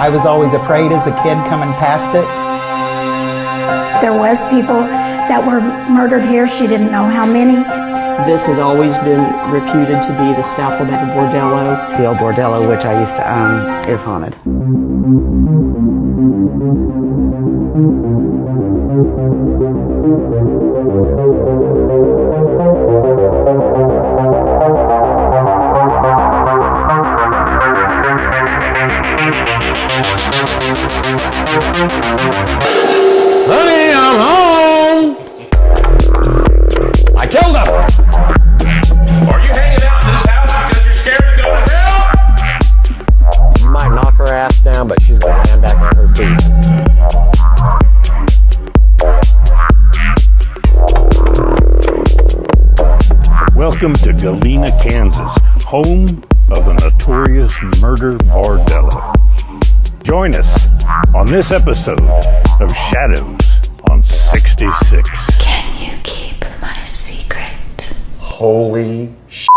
I was always afraid as a kid coming past it. There was people that were murdered here. She didn't know how many. This has always been reputed to be the Staffeldale Bordello. The old bordello, which I used to own, is haunted. Honey, I'm home. I killed him. Are you hanging out in this house because you're scared to go to hell? You might knock her ass down, but she's gonna land back on her feet. Welcome to Galena, Kansas, home of the notorious murder bordello. Join us on this episode of Shadows on 66. Can you keep my secret? Holy shit.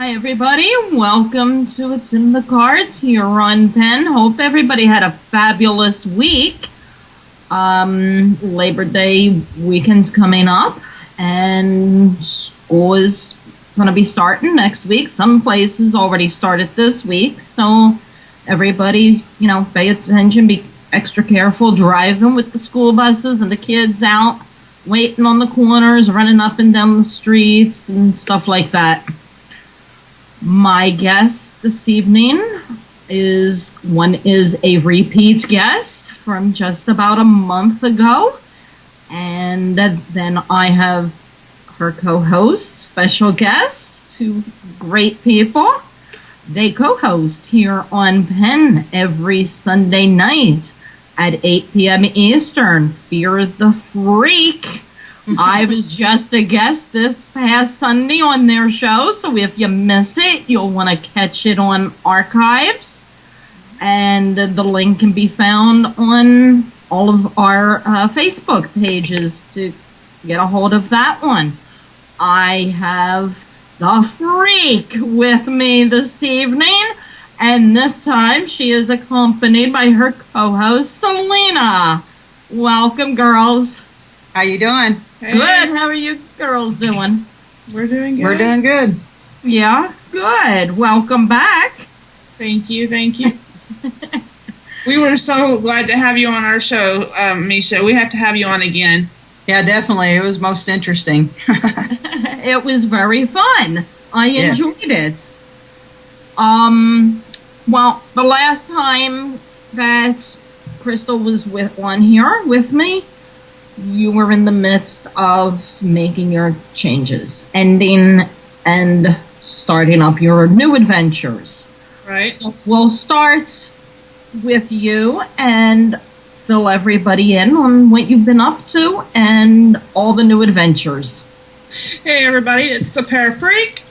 Everybody, welcome to It's in the Cards here on Penn. Hope everybody had a fabulous week. Labor Day weekend's coming up, and school is going to be starting next week. Some places already started this week, so everybody, pay attention, be extra careful driving with the school buses and the kids out, waiting on the corners, running up and down the streets and stuff like that. My guest this evening is a repeat guest from just about a month ago. And then I have her co-host, special guest, two great people. They co-host here on Penn every Sunday night at 8 p.m. Eastern. Fear the Freak. I was just a guest this past Sunday on their show, so if you miss it, you'll want to catch it on archives. And the link can be found on all of our Facebook pages to get a hold of that one. I have the Freak with me this evening, and this time she is accompanied by her co-host, Selena. Welcome, girls. How you doing? Hey. Good. How are you girls doing? We're doing good. We're doing good. Yeah, good. Welcome back. Thank you. We were so glad to have you on our show, Misha. We have to have you on again. Yeah, definitely. It was most interesting. It was very fun. I enjoyed it. Well, the last time that Crystal was on here with me, you were in the midst of making your changes, ending and starting up your new adventures. Right. So we'll start with you and fill everybody in on what you've been up to and all the new adventures. Hey everybody, it's the Parafreak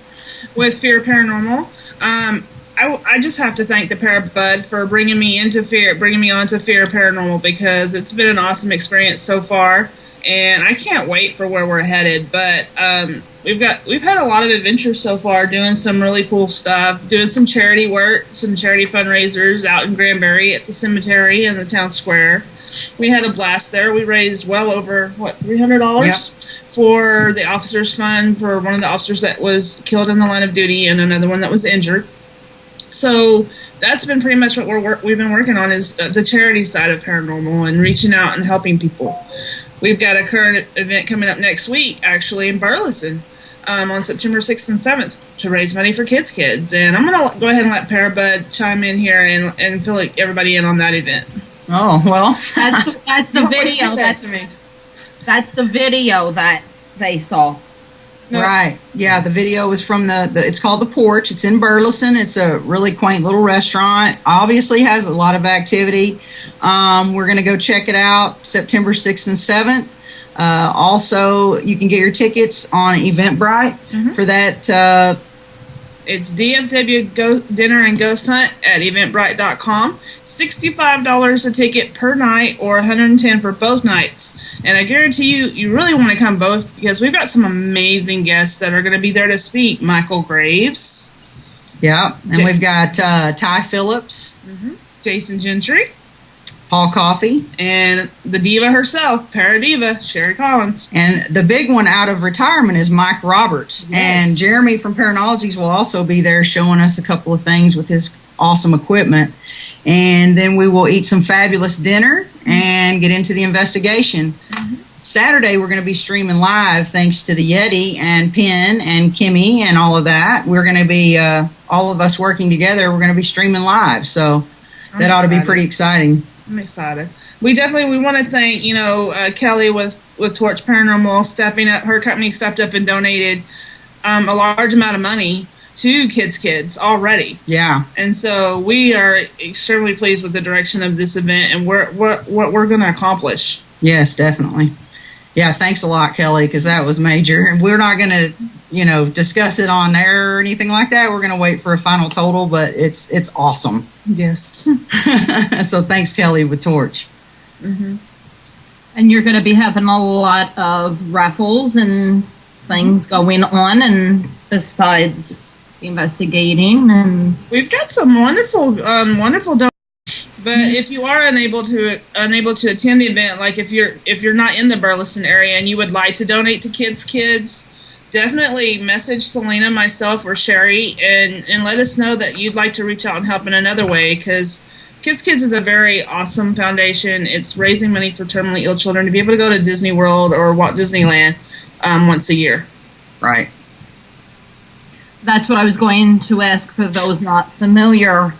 with Fear Paranormal. I just have to thank the Parabud for bringing me onto Fear Paranormal, because it's been an awesome experience so far, and I can't wait for where we're headed. But we've had a lot of adventures so far, doing some really cool stuff, doing some charity work, some charity fundraisers out in Granbury at the cemetery and the town square. We had a blast there. We raised well over, $300 for the officers' fund for one of the officers that was killed in the line of duty and another one that was injured. So that's been pretty much what we've been working on, is the charity side of paranormal and reaching out and helping people. We've got a current event coming up next week, actually, in Burleson on September 6th and 7th to raise money for kids. And I'm going to go ahead and let Parabud chime in here and fill everybody in on that event. Oh, well. That's the video. That's the video that they saw. No. Right. Yeah, the video was from it's called The Porch. It's in Burleson. It's a really quaint little restaurant. Obviously has a lot of activity. We're going to go check it out September 6th and 7th. Also, you can get your tickets on Eventbrite for that. It's DFW Dinner and Ghost Hunt at eventbrite.com. $65 a ticket per night, or $110 for both nights. And I guarantee you really want to come both, because we've got some amazing guests that are going to be there to speak. Michael Graves. Yeah, and we've got Ty Phillips. Jason Gentry. Paul Coffey. And the diva herself, Paradiva, Sherry Collins. And the big one out of retirement is Mike Roberts. Yes. And Jeremy from Paranologies will also be there showing us a couple of things with his awesome equipment. And then we will eat some fabulous dinner and get into the investigation. Saturday, we're going to be streaming live thanks to the Yeti and Penn and Kimmy and all of that. We're going to be, all of us working together, we're going to be streaming live. So that ought to be pretty exciting. I'm excited. We want to thank, Kelly with Torch Paranormal stepping up. Her company stepped up and donated a large amount of money to Kids already. Yeah. And so we are extremely pleased with the direction of this event and what we're going to accomplish. Yes, definitely. Yeah, thanks a lot, Kelly, because that was major. And we're not going to, discuss it on there or anything like that. We're going to wait for a final total, but it's awesome. Yes. So thanks, Kelly, with Torch. And you're going to be having a lot of raffles and things going on, and besides investigating, and we've got some wonderful donations. But if you are unable to attend the event, like if you're not in the Burleson area and you would like to donate to Kids, definitely message Selena, myself, or Sherry, and let us know that you'd like to reach out and help in another way, because Kids is a very awesome foundation. It's raising money for terminally ill children to be able to go to Disney World or Walt Disneyland once a year. Right. That's what I was going to ask for those not familiar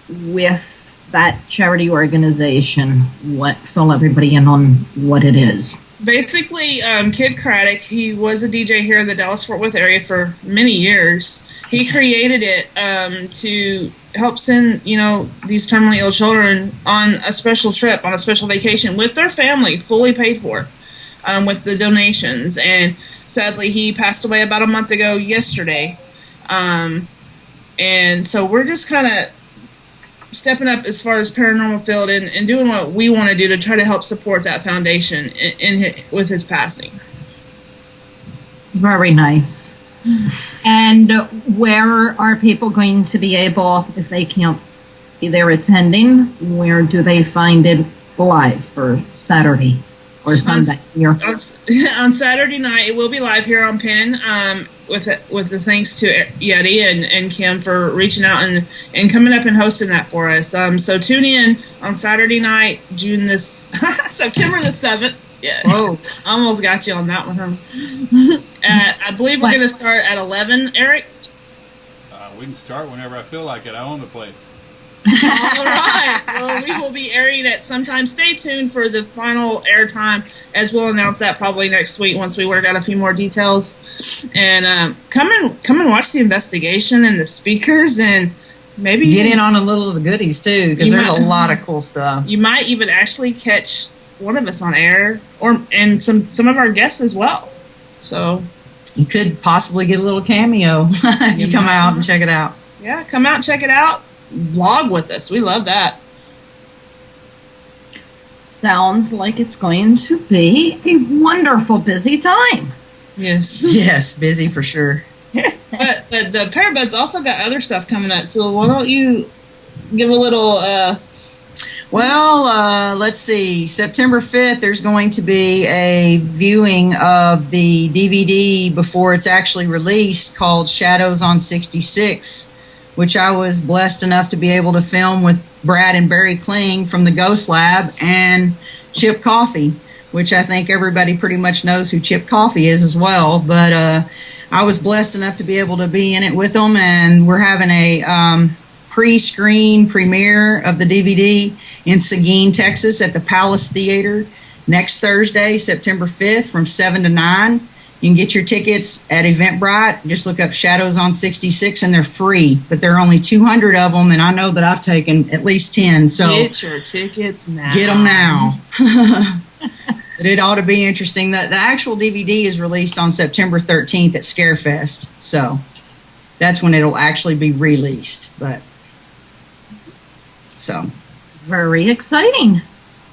with that charity organization. Fill everybody in on what it is. Basically, Kid Craddock, he was a DJ here in the Dallas-Fort Worth area for many years. He created it to help send, these terminally ill children on a special trip, on a special vacation with their family, fully paid for, with the donations. And sadly, he passed away about a month ago yesterday. And so we're just kind of stepping up as far as paranormal field and doing what we want to do to try to help support that foundation with his passing. Very nice. And where are people going to be able, if they can't be there attending, where do they find it live for Saturday or Sunday? On Saturday night, it will be live here on Penn, with the thanks to Yeti and Kim for reaching out and coming up and hosting that for us. So tune in on Saturday night, September the 7th. Yeah. Whoa. Almost got you on that one, huh? I believe we're going to start at 11, Eric? We can start whenever I feel like it. I own the place. All right. Well, we will be airing it sometime. Stay tuned for the final airtime, as we'll announce that probably next week once we work out a few more details. And come and watch the investigation and the speakers, and maybe get in on a little of the goodies too, because there's a lot of cool stuff. You might even actually catch one of us on air, and some of our guests as well. So you could possibly get a little cameo if you come out and check it out. Yeah, come out and check it out. Vlog with us. We love that. Sounds like it's going to be a wonderful busy time. Yes. Yes, busy for sure. But the Parabuds also got other stuff coming up, so why don't you give a little... let's see. September 5th, there's going to be a viewing of the DVD before it's actually released called Shadows on 66, which I was blessed enough to be able to film with Brad and Barry Kling from the Ghost Lab and Chip Coffey, which I think everybody pretty much knows who Chip Coffey is as well. But I was blessed enough to be able to be in it with them, and we're having a pre-screen premiere of the DVD in Seguin, Texas at the Palace Theater next Thursday, September 5th from 7 to 9. You can get your tickets at Eventbrite. Just look up Shadows on 66, and they're free. But there are only 200 of them, and I know that I've taken at least 10. So get your tickets now. Get them now. But it ought to be interesting. The actual DVD is released on September 13th at Scarefest. So that's when it'll actually be released. But so very exciting.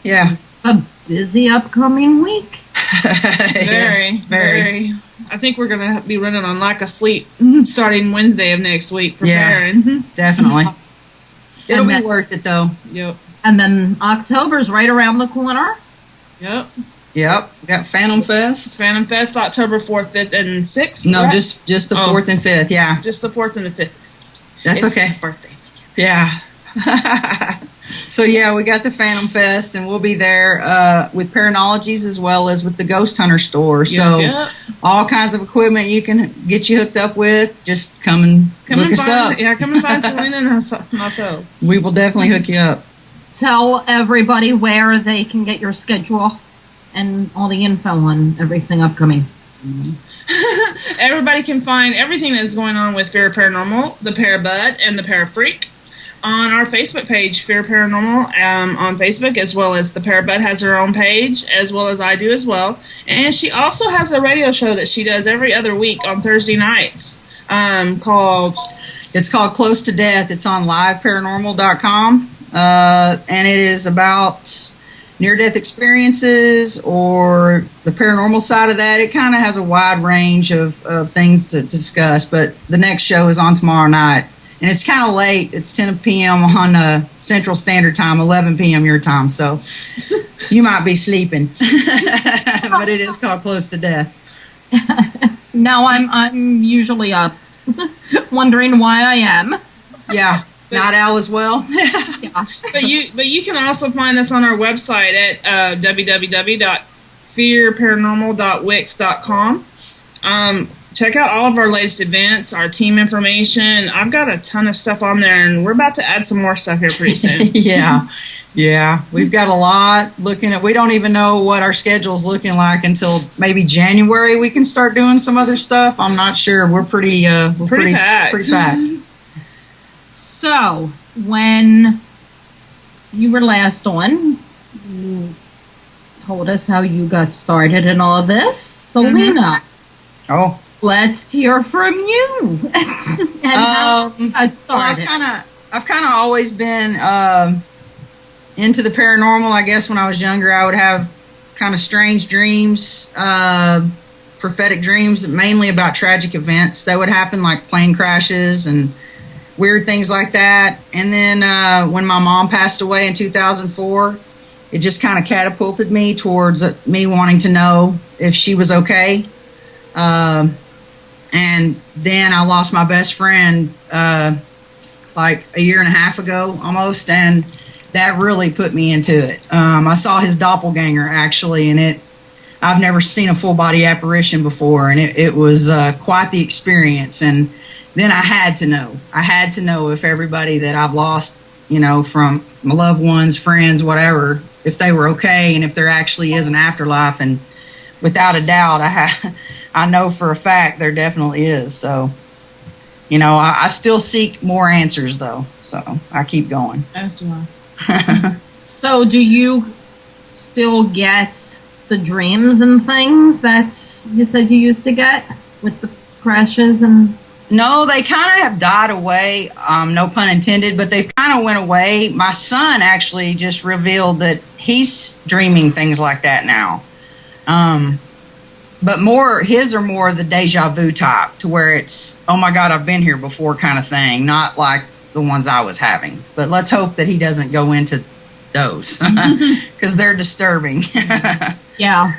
Yeah. A busy upcoming week. Very. I think we're going to be running on lack of sleep starting Wednesday of next week. Preparing. Yeah, definitely. It'll be worth it, though. Yep. And then October's right around the corner. Yep. We got Phantom Fest. Phantom Fest, October 4th, 5th, and 6th. No, right? just the 4th and 5th, yeah. Just the 4th and the 5th. That's it's okay. Birthday. Yeah. So, yeah, we got the Phantom Fest, and we'll be there with Paranologies as well as with the Ghost Hunter store. So, all kinds of equipment you can get you hooked up with. Just come and look us up. Yeah, come and find Selena and myself. We will definitely hook you up. Tell everybody where they can get your schedule and all the info on everything upcoming. Everybody can find everything that's going on with Fear Paranormal, the Parabud, and the Parafreak on our Facebook page, Fear Paranormal, on Facebook, as well as the Parabud has her own page, as well as I do as well. And she also has a radio show that she does every other week on Thursday nights called... It's called Close to Death. It's on liveparanormal.com, and it is about near-death experiences or the paranormal side of that. It kind of has a wide range of things to discuss, but the next show is on tomorrow night. And it's kind of late. It's 10 p.m. on Central Standard Time, 11 p.m. your time. So you might be sleeping. But it is called Close to Death. No, I'm usually up, wondering why I am. Yeah, night owl as well. Yeah. But you can also find us on our website at www.fearparanormal.wix.com. Check out all of our latest events, our team information. I've got a ton of stuff on there, and we're about to add some more stuff here pretty soon. Yeah. We've got a lot looking at. We don't even know what our schedule's looking like until maybe January. We can start doing some other stuff. I'm not sure. We're pretty packed. Pretty packed. So, when you were last on, you told us how you got started in all this. Selena. Oh. Let's hear from you. And how you got started. Well, I've kind of always been into the paranormal. I guess when I was younger, I would have kind of strange dreams, prophetic dreams, mainly about tragic events that would happen, like plane crashes and weird things like that. And then when my mom passed away in 2004, it just kind of catapulted me towards me wanting to know if she was okay. And then I lost my best friend like a year and a half ago almost, and that really put me into it. I saw his doppelganger actually, and I've never seen a full body apparition before, and it was quite the experience. And then I had to know if everybody that I've lost, from my loved ones, friends, whatever, if they were okay and if there actually is an afterlife. And without a doubt, I know for a fact there definitely is. So, I still seek more answers, though. So I keep going. As do I. So do you still get the dreams and things that you said you used to get? with the crashes and? No, they kind of have died away, no pun intended, but they've kind of went away. My son actually just revealed that he's dreaming things like that now. But his are more the deja vu type, to where it's, oh my God, I've been here before kind of thing, not like the ones I was having. But let's hope that he doesn't go into those, because they're disturbing. Yeah.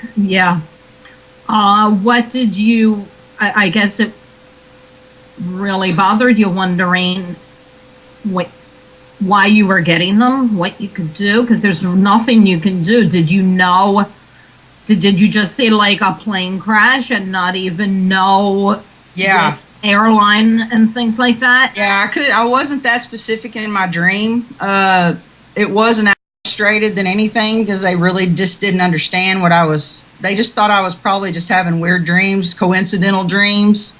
What did you, I guess it really bothered you, wondering why you were getting them, what you could do, because there's nothing you can do. Did you know, did you just see like a plane crash and not even know the airline and things like that? Yeah, I wasn't that specific in my dream. It wasn't frustrated than anything, because they really just didn't understand they just thought I was probably just having weird dreams, coincidental dreams.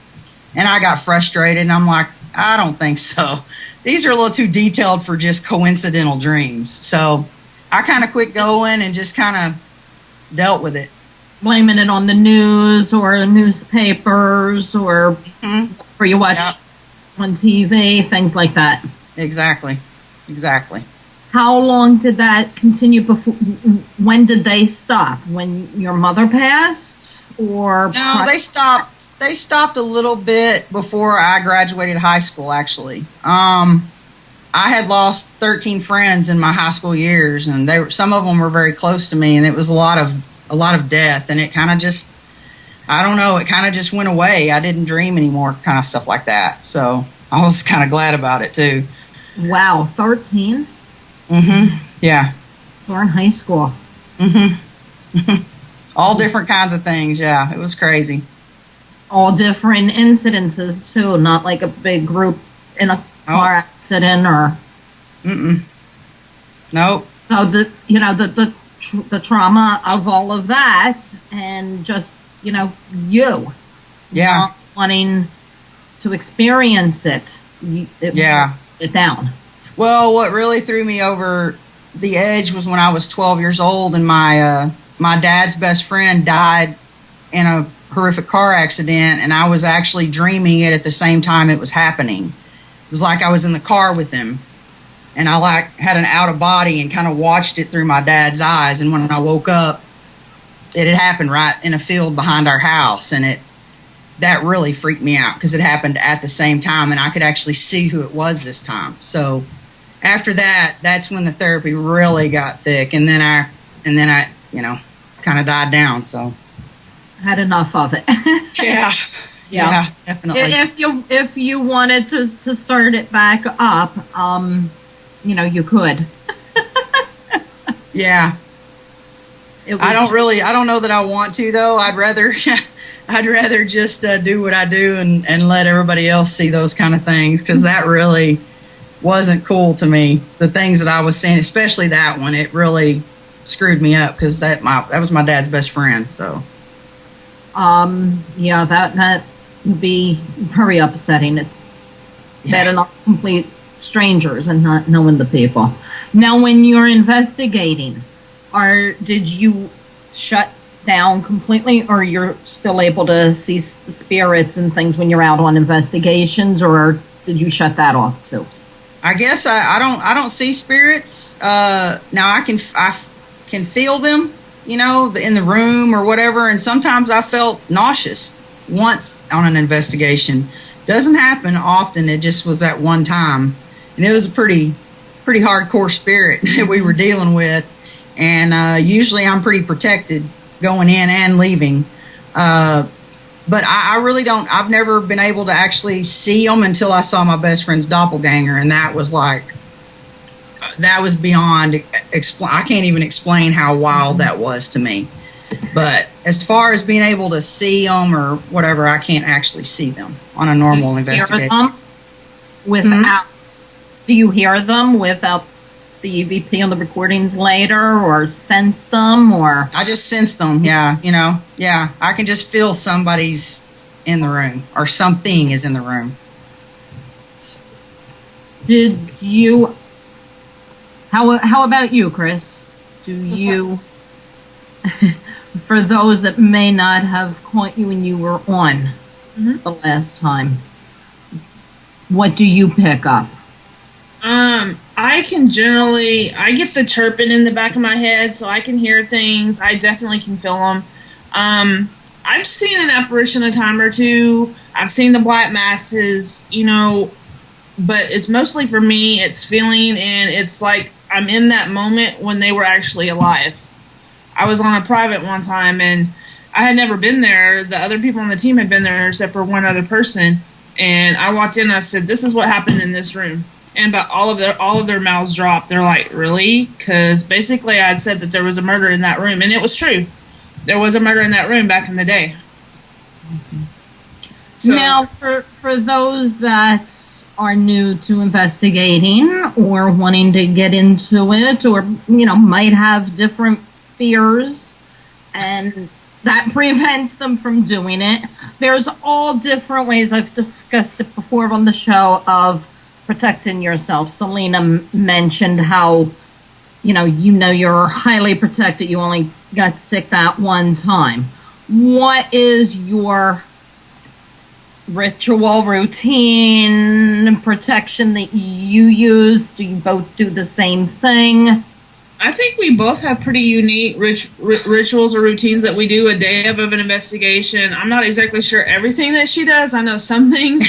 And I got frustrated, and I'm like, I don't think so. These are a little too detailed for just coincidental dreams. So I kind of quit going and just kind of dealt with it. Blaming it on the news or newspapers or you watch on TV, things like that. Exactly. How long did that continue before? When did they stop? When your mother passed, or no? They stopped. They stopped a little bit before I graduated high school, actually. I had lost 13 friends in my high school years, and some of them were very close to me, and it was a lot of death, and it kind of just, I don't know, it kind of just went away. I didn't dream anymore, kind of stuff like that. So I was kind of glad about it too. Wow, 13? Yeah. We're in high school. All different kinds of things, yeah. It was crazy. All different incidences too, not like a big group in a car accident or. Nope. So the trauma of all of that, and just you not wanting to experience it. It down. Well, what really threw me over the edge was when I was 12 years old, and my dad's best friend died in a horrific car accident, and I was actually dreaming it at the same time it was happening. It was like I was in the car with him, and I had an out of body and kind of watched it through my dad's eyes. And when I woke up, it had happened right in a field behind our house, and that really freaked me out, because it happened at the same time, and I could actually see who it was this time. So after that's when the therapy really got thick, and then I kind of died down. So had enough of it. Yeah, definitely. If you wanted to start it back up, you could. Yeah. I don't know that I want to, though. I'd rather just do what I do and let everybody else see those kind of things, because that really wasn't cool to me. The things that I was seeing, especially that one, it really screwed me up, because that was my dad's best friend. So that would be very upsetting. It's better not complete strangers and not knowing the people. Now, when you're investigating, did you shut down completely, or you're still able to see spirits and things when you're out on investigations, or did you shut that off too? I guess I don't see spirits. Now I can feel them, in the room or whatever, and sometimes I felt nauseous once on an investigation. Doesn't happen often. It just was that one time, and it was a pretty hardcore spirit that we were dealing with. And usually I'm pretty protected going in and leaving. But I really don't. I've never been able to actually see them until I saw my best friend's doppelganger, and that was beyond. I can't even explain how wild that was to me. But as far as being able to see them or whatever, I can't actually see them on a normal investigation. Do you hear them without the EVP on the recordings later, or sense them, or? I just sense them, yeah, I can just feel somebody's in the room, or something is in the room. Did you, how about you, Chris? Do you, for those that may not have caught you when you were on, the last time. What do you pick up? I get the chirping in the back of my head, so I can hear things. I definitely can feel them. I've seen an apparition a time or two. I've seen the black masses, but it's mostly for me, it's feeling, and it's like I'm in that moment when they were actually alive. I was on a private one time, and I had never been there. The other people on the team had been there except for one other person. And I walked in and I said, "This is what happened in this room." And about all of their mouths dropped. They're like, "Really?" Because basically I had said that there was a murder in that room, and it was true. There was a murder in that room back in the day. So, now, for those that are new to investigating or wanting to get into it, or might have different fears, and that prevents them from doing it. There's all different ways. I've discussed it before on the show of protecting yourself. Selena mentioned how, you're highly protected. You only got sick that one time. What is your ritual, routine, protection that you use? Do you both do the same thing? I think we both have pretty unique rituals or routines that we do a day of an investigation. I'm not exactly sure everything that she does. I know some things,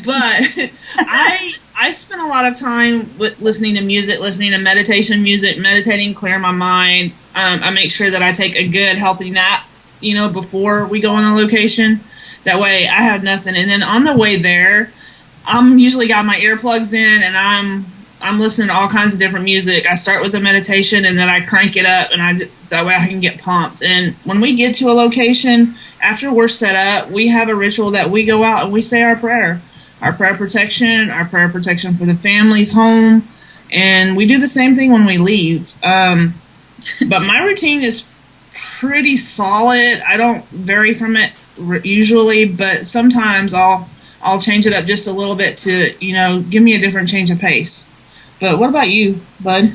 but I spend a lot of time listening to music, listening to meditation music, meditating, clearing my mind. I make sure that I take a good, healthy nap, before we go on a location. That way I have nothing. And then on the way there, I'm usually got my earplugs in, and I'm listening to all kinds of different music. I start with the meditation, and then I crank it up, and that way I can get pumped. And when we get to a location, after we're set up, we have a ritual that we go out and we say our prayer protection for the family's home, and we do the same thing when we leave. But my routine is pretty solid. I don't vary from it usually, but sometimes I'll change it up just a little bit to, give me a different change of pace. But what about you, Bud?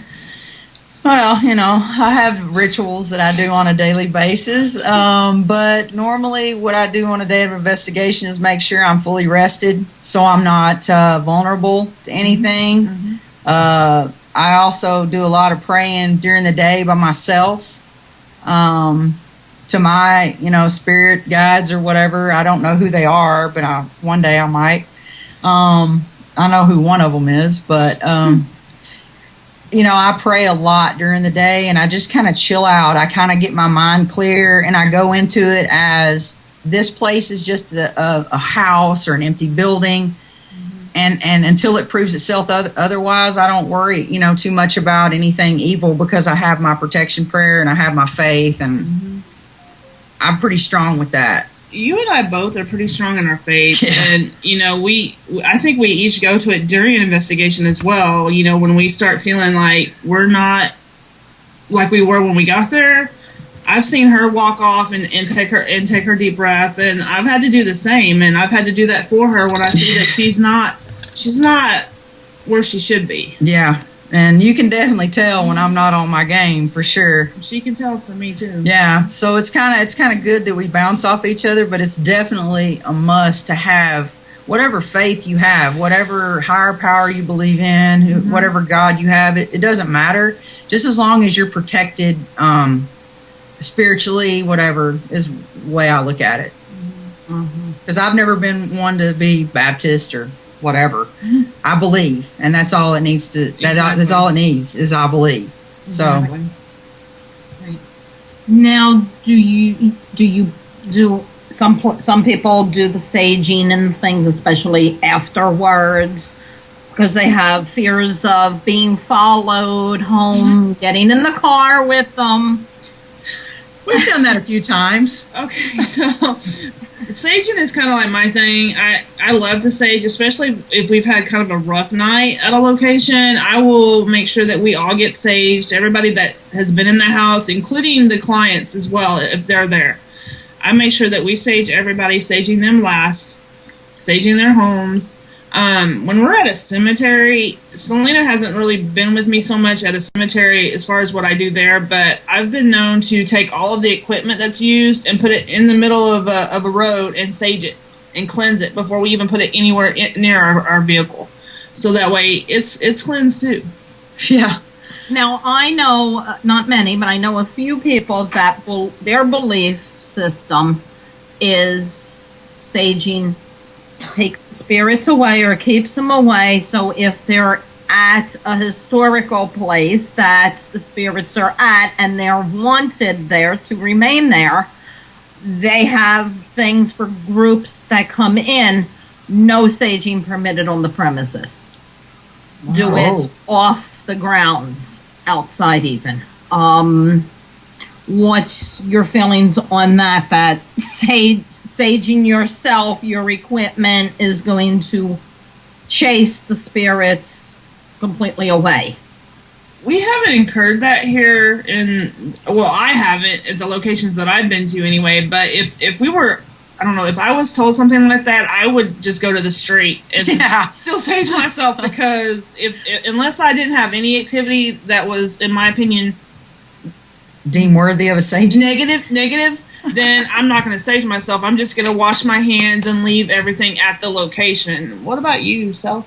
Well, I have rituals that I do on a daily basis, but normally what I do on a day of investigation is make sure I'm fully rested so I'm not vulnerable to anything. Mm-hmm. I also do a lot of praying during the day by myself to my, spirit guides or whatever. I don't know who they are, but one day I might. I know who one of them is, but I pray a lot during the day, and I just kind of chill out. I kind of get my mind clear, and I go into it as this place is just a house or an empty building. Mm-hmm. And until it proves itself otherwise, I don't worry, too much about anything evil, because I have my protection prayer and I have my faith, and mm-hmm. I'm pretty strong with that. You and I both are pretty strong in our faith, and I think we each go to it during an investigation as well. When we start feeling like we're not like we were when we got there, I've seen her walk off and take her deep breath, and I've had to do the same, and I've had to do that for her when I see that she's not where she should be. Yeah. And you can definitely tell when I'm not on my game, for sure. She can tell for me too. Yeah, so it's kind of good that we bounce off each other, but it's definitely a must to have whatever faith you have, whatever higher power you believe in, mm-hmm. whatever God you have. It doesn't matter, just as long as you're protected spiritually. Whatever is the way I look at it. Because I've never been one to be Baptist or whatever. I believe, and that's all it needs to. That's all it needs is I believe. Exactly. So, right. Now, do you do some people do the saging and things, especially afterwards, because they have fears of being followed home, getting in the car with them. We've done that a few times. Okay, so saging is kind of like my thing. I love to sage, especially if we've had kind of a rough night at a location. I will make sure that we all get saged, everybody that has been in the house, including the clients as well, if they're there. I make sure that we sage everybody, saging them last, saging their homes. When we're at a cemetery, Selena hasn't really been with me so much at a cemetery as far as what I do there, but I've been known to take all of the equipment that's used and put it in the middle of a road and sage it. and cleanse it before we even put it anywhere near our vehicle. So that way it's cleansed too. Yeah. Now, I know, not many, but I know a few people that their belief system is saging takes spirits away or keeps them away. So if they're at a historical place that the spirits are at and they're wanted there to remain there, they have things for groups that come in, no saging permitted on the premises. Wow. Do it off the grounds, outside even. What's your feelings on that? That saging yourself, your equipment is going to chase the spirits completely away? We haven't incurred that here I haven't at the locations that I've been to anyway, but if we were, I don't know, if I was told something like that, I would just go to the street and still sage myself, because unless I didn't have any activity that was, in my opinion, deemed worthy of a sage, negative, then I'm not going to sage myself. I'm just going to wash my hands and leave everything at the location. What about you, Sel?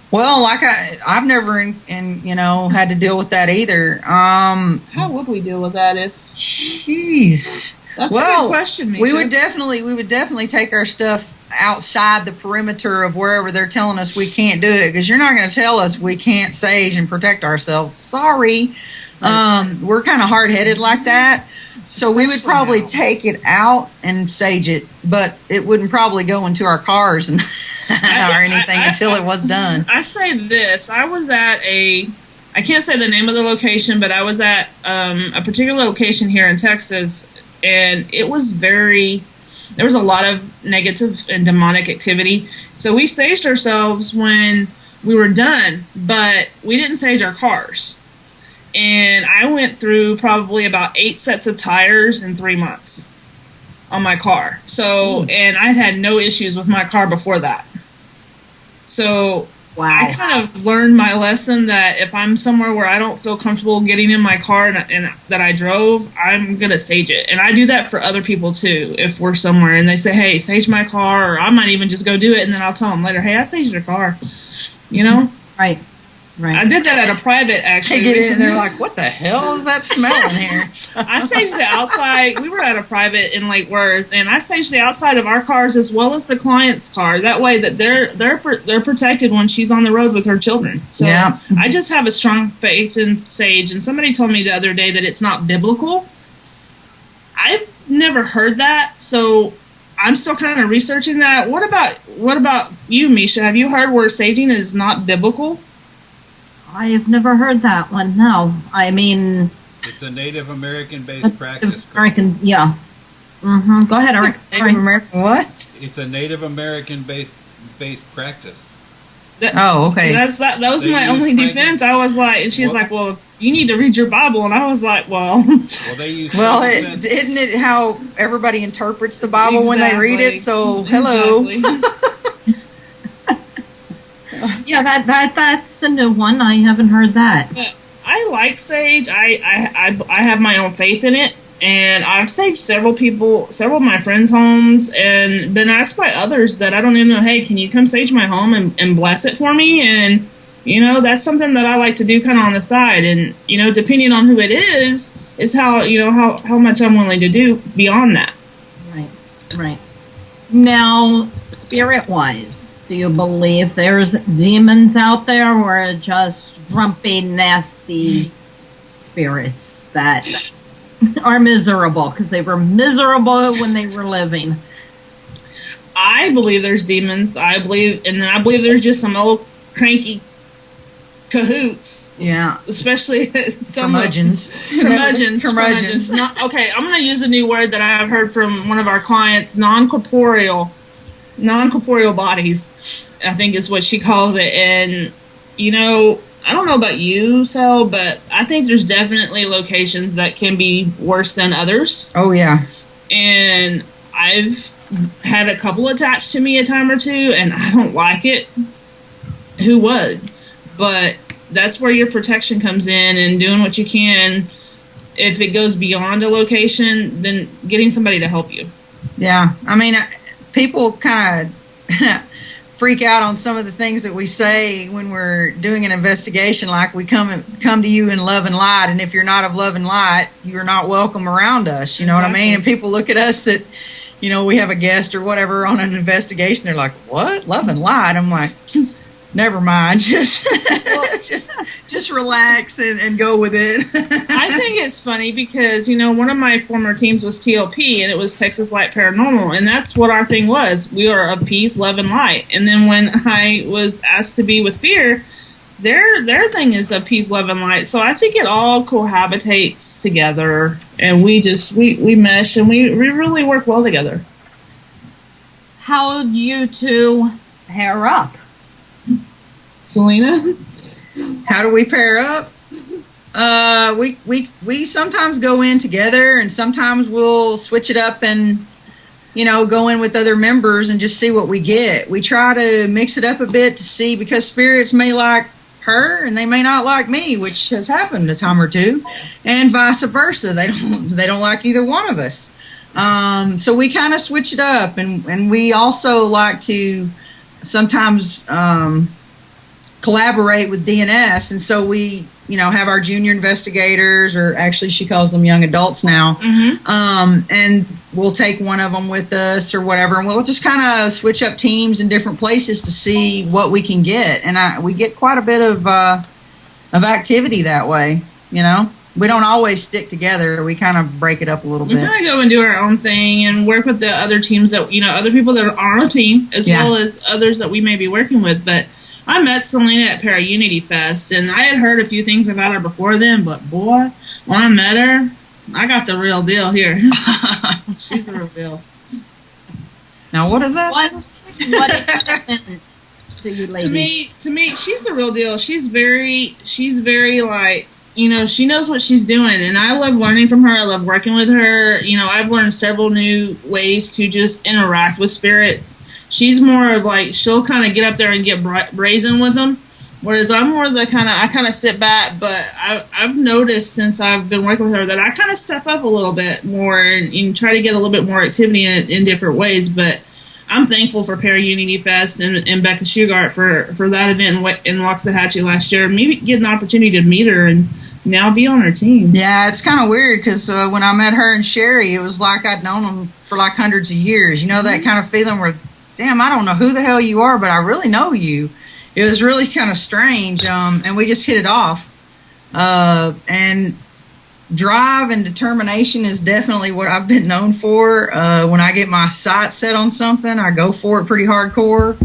Well, like I've never had to deal with that either. How would we deal with that if? Jeez. That's a good question, Misha. We would definitely take our stuff outside the perimeter of wherever they're telling us we can't do it, because you're not going to tell us we can't sage and protect ourselves. Sorry. We're kind of hard-headed like that. So we would probably take it out and sage it, but it wouldn't probably go into our cars and or anything until it was done. I say this. I was at I can't say the name of the location, but I was at a particular location here in Texas, and it was there was a lot of negative and demonic activity. So we saged ourselves when we were done, but we didn't sage our cars. And I went through probably about 8 sets of tires in 3 months on my car. So, and I'd had no issues with my car before that. So I kind of learned my lesson that if I'm somewhere where I don't feel comfortable getting in my car and that I drove, I'm going to sage it. And I do that for other people too. If we're somewhere and they say, hey, sage my car, or I might even just go do it, and then I'll tell them later, hey, I saged your car. You know? Right. I did that at a private, actually. They get in and they're like, what the hell is that smell in here? I saged the outside. We were at a private in Lake Worth, and I saged the outside of our cars as well as the client's car. That way that they're protected when she's on the road with her children. So I just have a strong faith in sage. And somebody told me the other day that it's not biblical. I've never heard that, so I'm still kind of researching that. What about you, Misha? Have you heard where saging is not biblical? I have never heard that one, no. I mean... It's a Native American-based practice. American, yeah. Go ahead, Eric. Native American what? It's a Native American-based practice. Okay. That was my only defense. I was like, and she's like, well, you need to read your Bible. And I was like, well... they use isn't it how everybody interprets the Bible when they read it? So, hello. Yeah, that's a new one. I haven't heard that. I like sage. I have my own faith in it, and I've saged several of my friends' homes, and been asked by others that I don't even know, hey, can you come sage my home and bless it for me? And that's something that I like to do kind of on the side, and depending on who it is how how much I'm willing to do beyond that. Right. Now, spirit-wise, do you believe there's demons out there, or just grumpy, nasty spirits that are miserable because they were miserable when they were living? I believe there's demons. I believe there's just some old cranky cahoots. Yeah. Especially some curmudgeons. Curmudgeons. Okay, I'm going to use a new word that I've heard from one of our clients, non-corporeal bodies, I think is what she calls it. And I don't know about you, Sel, but I think there's definitely locations that can be worse than others. Oh yeah. And I've had a couple attached to me a time or two, and I don't like it. Who would? But that's where your protection comes in, and doing what you can. If it goes beyond a location, then getting somebody to help you. Yeah, I mean, people kind of freak out on some of the things that we say when we're doing an investigation, like we come to you in love and light, and if you're not of love and light, you're not welcome around us. You know what I mean? And people look at us that, you know, we have a guest or whatever on an investigation. They're like, "What? Love and light?" I'm like, never mind. Just relax and go with it. I think it's funny because, you know, one of my former teams was TLP, and it was Texas Light Paranormal, and that's what our thing was. We are of peace, love, and light. And then when I was asked to be with Fear, their thing is of peace, love, and light. So I think it all cohabitates together, and we mesh, and we really work well together. How do you two pair up? Selena? How do we pair up? We sometimes go in together, and sometimes we'll switch it up and, you know, go in with other members and just see what we get. We try to mix it up a bit to see, because spirits may like her and they may not like me, which has happened a time or two, and vice versa. They don't like either one of us. So we kind of switch it up, and we also like to sometimes collaborate with DNS, and so we, you know, have our junior investigators, or actually she calls them young adults now, and we'll take one of them with us or whatever, and we'll just kind of switch up teams in different places to see what we can get, and we get quite a bit of activity that way. You know, we don't always stick together. We kind of break it up a little bit. We kind of go and do our own thing and work with the other teams that, you know, other people that are on our team, as well as others that we may be working with. But I met Selena at Para Unity Fest, and I had heard a few things about her before then, but boy, when I met her, I got the real deal here. She's the real deal. Now, what is that? What to you ladies? To me, she's the real deal. She's very like, you know, she knows what she's doing, and I love learning from her. I love working with her. You know, I've learned several new ways to just interact with spirits. She's more of like, she'll kind of get up there and get brazen with them, whereas I'm more the I kind of sit back. But I've noticed since I've been working with her that I kind of step up a little bit more and try to get a little bit more activity in different ways. But I'm thankful for Para Unity Fest and Becca Shugart for that event in Waxahachie last year. Me getting an opportunity to meet her and now be on her team. Yeah, it's kind of weird because when I met her and Sherry, it was like I'd known them for like hundreds of years. You know, that kind of feeling where, damn, I don't know who the hell you are, but I really know you. It was really kind of strange, and we just hit it off. And drive and determination is definitely what I've been known for. When I get my sights set on something, I go for it pretty hardcore.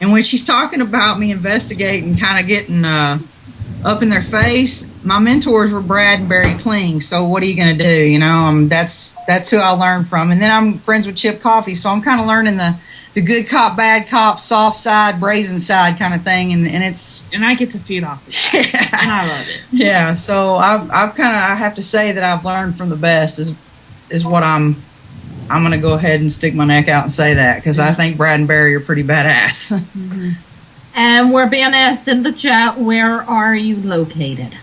And when she's talking about me investigating, kind of getting up in their face, my mentors were Brad and Barry Kling. So what are you going to do? You know, that's who I learned from. And then I'm friends with Chip Coffey, so I'm kind of learning the good cop, bad cop, soft side, brazen side kind of thing, and I get to feed off of that, and I love it. Yeah, so I have to say that I've learned from the best is what I'm going to go ahead and stick my neck out and say that, because I think Brad and Barry are pretty badass. Mm-hmm. And we're being asked in the chat, where are you located?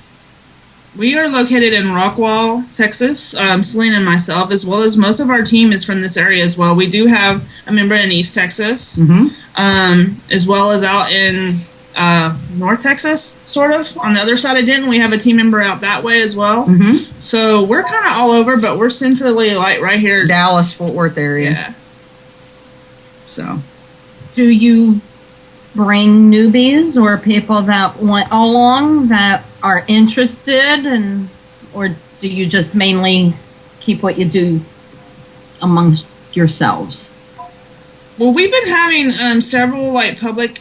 We are located in Rockwall, Texas. Selena and myself, as well as most of our team, is from this area as well. We do have a member in East Texas, as well as out in North Texas, sort of. On the other side of Denton, we have a team member out that way as well. So we're kind of all over, but we're centrally right here. Dallas, Fort Worth area. Yeah. So. Do you bring newbies or people that went along that are interested, or do you just mainly keep what you do amongst yourselves? Well, we've been having several public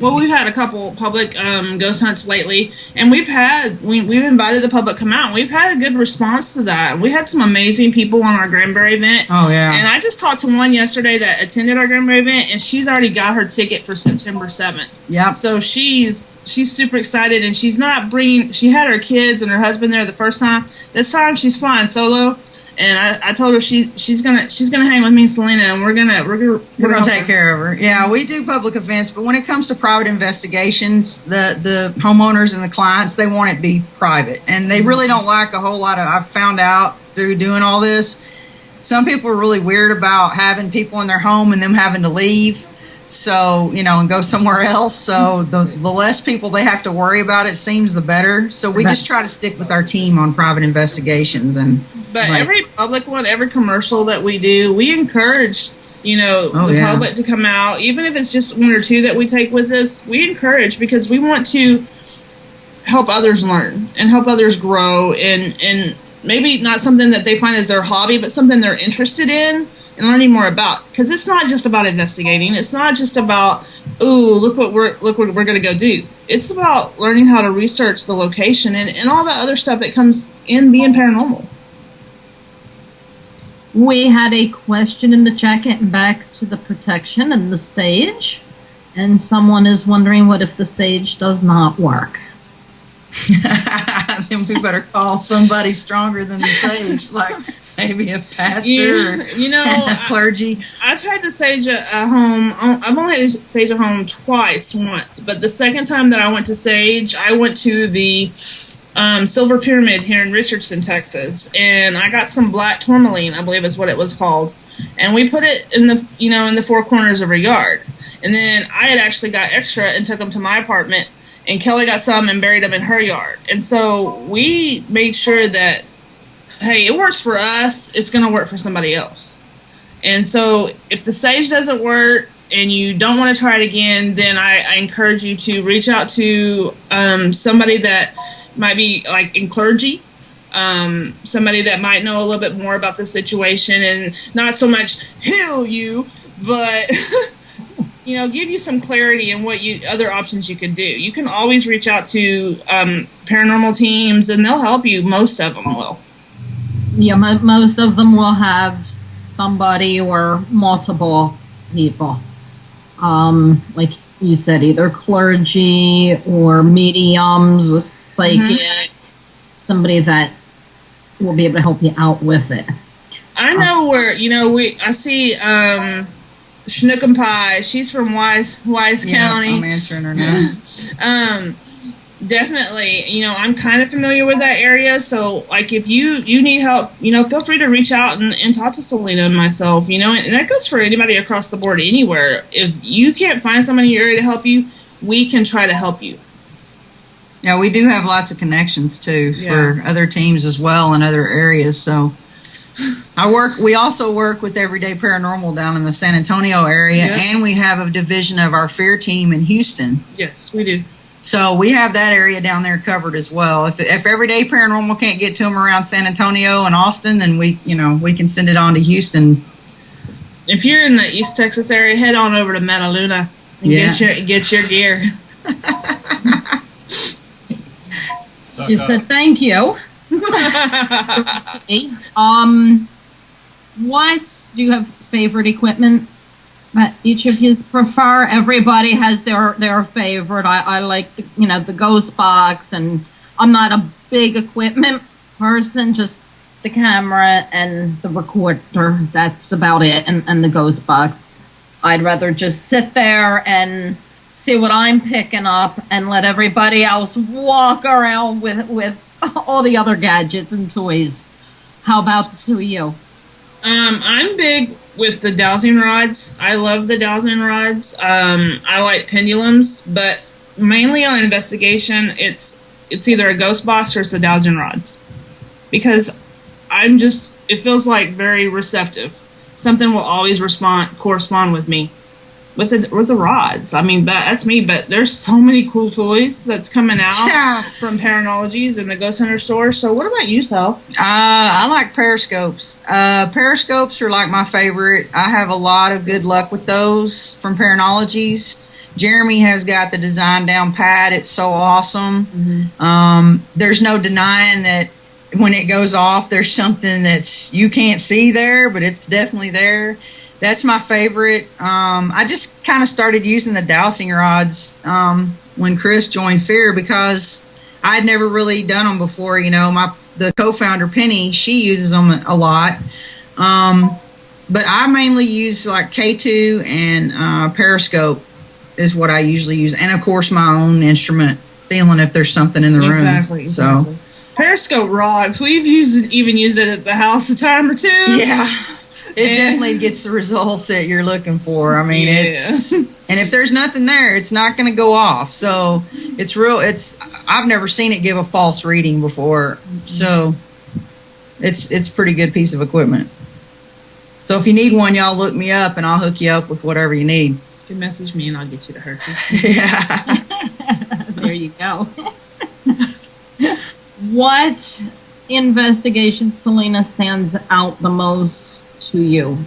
we've had a couple public ghost hunts lately, and we've invited the public to come out, and we've had a good response to that. We had some amazing people on our Granbury event. Oh, yeah. And I just talked to one yesterday that attended our Granbury event, and she's already got her ticket for September 7th. Yeah. So she's super excited, and she had her kids and her husband there the first time. This time she's flying solo. And I told her she's gonna hang with me and Selena, and we're gonna take care of her. Yeah, we do public events, but when it comes to private investigations, the homeowners and the clients, they want it to be private, and they really don't like a whole lot of. I've found out through doing all this, some people are really weird about having people in their home and them having to leave. So, and go somewhere else. So the less people they have to worry about, it seems, the better. So we just try to stick with our team on private investigations. But every public one, every commercial that we do, we encourage, the public to come out. Even if it's just one or two that we take with us, we encourage, because we want to help others learn and help others grow, and maybe not something that they find as their hobby, but something they're interested in and learning more about. Because it's not just about investigating. It's not just about, look what we're going to go do. It's about learning how to research the location and all the other stuff that comes in being paranormal. We had a question in the chat getting back to the protection and the sage, and someone is wondering what if the sage does not work. Then we better call somebody stronger than the sage, like maybe a pastor or clergy. I've had the sage at home. I've only had the sage at home once, but the second time that I went to sage, I went to the Silver Pyramid here in Richardson, Texas, and I got some black tourmaline, I believe is what it was called, and we put it in the in the four corners of our yard. And then I had actually got extra and took them to my apartment, and Kelly got some and buried them in her yard. And so we made sure that, hey, it works for us, it's going to work for somebody else. And so if the sage doesn't work and you don't want to try it again, then I encourage you to reach out to somebody that might be like in clergy, somebody that might know a little bit more about the situation, and not so much heal you, but give you some clarity in what other options you can do. You can always reach out to paranormal teams, and they'll help you. Most of them will. Yeah, most of them will have somebody or multiple people. Like you said, either clergy or mediums, a psychic, somebody that will be able to help you out with it. I know where, I see Schnook and Pie. She's from Wise County. I'm answering her now. Definitely, I'm kind of familiar with that area. So, like, if you need help, feel free to reach out and talk to Selena and myself, and that goes for anybody across the board anywhere. If you can't find somebody in your area to help you, we can try to help you. Yeah, we do have lots of connections, too, for other teams as well in other areas. So we also work with Everyday Paranormal down in the San Antonio area, and we have a division of our FEAR team in Houston. Yes, we do. So we have that area down there covered as well. If Everyday Paranormal can't get to them around San Antonio and Austin, then we can send it on to Houston. If you're in the East Texas area, head on over to Metaluna and get your gear. She said thank you. What do you have favorite equipment that each of you prefer? Everybody has their favorite. I like the ghost box, and I'm not a big equipment person, just the camera and the recorder. That's about it, and the ghost box. I'd rather just sit there and see what I'm picking up and let everybody else walk around with all the other gadgets and toys. How about the two of you? I'm big with the dowsing rods. I love the dowsing rods. I like pendulums, but mainly on investigation, it's either a ghost box or it's the dowsing rods, because it feels like very receptive. Something will always correspond with me. With the rods. I mean, that's me, but there's so many cool toys that's coming out from Paranologies and the Ghost Hunter store. So what about you, Sal? I like periscopes. Periscopes are like my favorite. I have a lot of good luck with those from Paranologies. Jeremy has got the design down pat. It's so awesome. There's no denying that when it goes off, there's something that's you can't see there, but it's definitely there. That's my favorite. I just kind of started using the dowsing rods when Chris joined FEAR, because I'd never really done them before. The co-founder Penny, she uses them a lot. But I mainly use like K2 and Periscope is what I usually use, and of course my own instrument, feeling if there's something in the room. Exactly. So Periscope rocks. We've even used it at the house a time or two. Yeah. It definitely gets the results that you're looking for. I mean, and if there's nothing there, it's not going to go off. So I've never seen it give a false reading before. So it's a pretty good piece of equipment. So if you need one, y'all look me up and I'll hook you up with whatever you need. You can message me and I'll get you to her too. Yeah. There you go. What investigation, Selena, stands out the most to you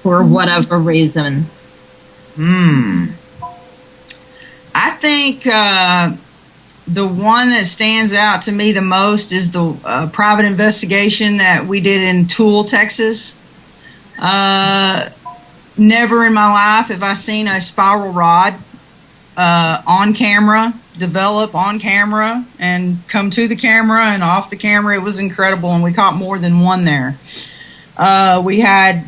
for whatever reason? I think the one that stands out to me the most is the private investigation that we did in Toole, Texas. Never in my life have I seen a spiral rod on camera, develop on camera, and come to the camera and off the camera. It was incredible, and we caught more than one there. We had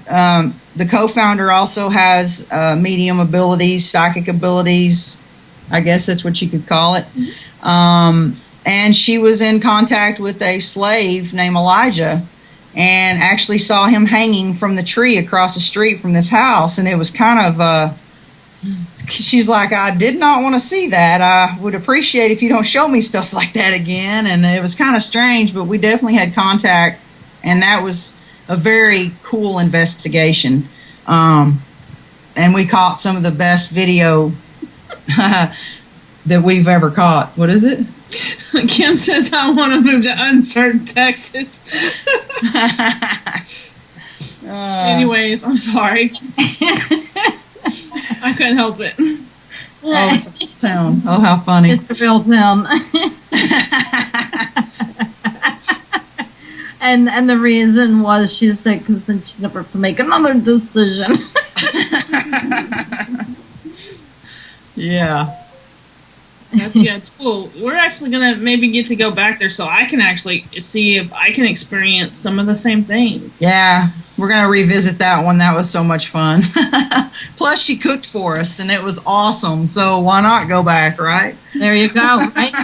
the co-founder also has medium abilities, psychic abilities, I guess that's what you could call it. And she was in contact with a slave named Elijah, and actually saw him hanging from the tree across the street from this house. And it was kind of, she's like, I did not want to see that. I would appreciate if you don't show me stuff like that again. And it was kind of strange, but we definitely had contact, and that was a very cool investigation. And we caught some of the best video that we've ever caught. What is it? Kim says, I want to move to uncertain Texas. Anyways, I'm sorry. I couldn't help it. Oh, it's a real town. Oh, how funny. It's a real town. And the reason was she's sick because then she'd never have to make another decision. Yeah. That's cool. We're actually going to maybe get to go back there so I can actually see if I can experience some of the same things. Yeah, we're going to revisit that one. That was so much fun. Plus, she cooked for us, and it was awesome. So why not go back, right? There you go, right?